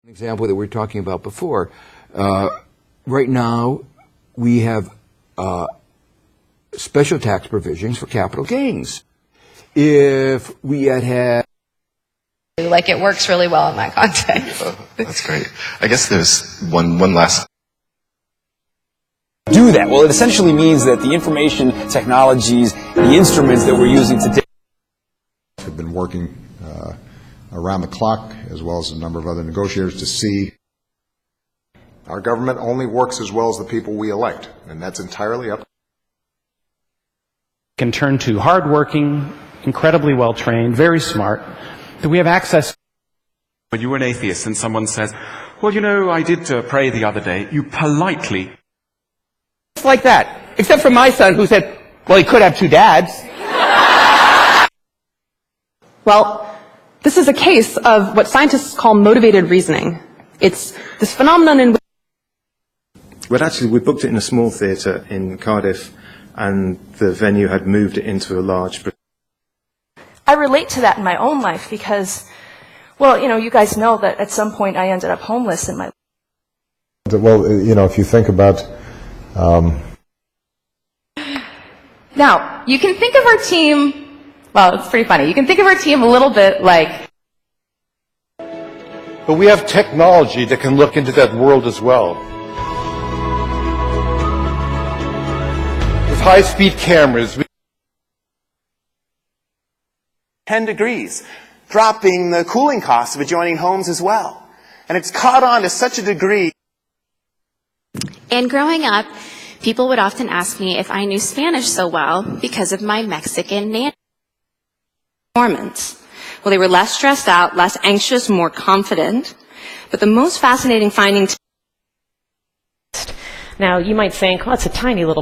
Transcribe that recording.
An example that we were talking about before. Right now, we have special tax provisions for capital gains. If we had like, it works really well in that context. That's great. I guess there's one last. Do that? Well, it essentially means that the information technologies, the instruments that we're using today. We've been working around the clock, as well as a number of other negotiators, to see. Our government only works as well as the people we elect, and that's entirely up. Can turn to hardworking, incredibly well-trained, very smart, that we have access. When you're an atheist and someone says, well, you know, I did pray the other day, you politely. It's like that. Except for my son, who said, well, he could have two dads. Well, this is a case of what scientists call motivated reasoning. It's this phenomenon in which... Well, actually, we booked it in a small theatre in Cardiff, and the venue had moved it into a large... I relate to that in my own life because, well, you know, you guys know that at some point I ended up homeless in my life. Well, you know, if you think about... Now, you can think of our team... Well, it's pretty funny. You can think of our team a little bit like... But we have technology that can look into that world as well. With high-speed cameras... 10 degrees, dropping the cooling costs of adjoining homes as well. And it's caught on to such a degree. And growing up, people would often ask me if I knew Spanish so well because of my Mexican nanny. Performance. Well, they were less stressed out, less anxious, more confident. But the most fascinating finding... Now, you might think, well, it's a tiny little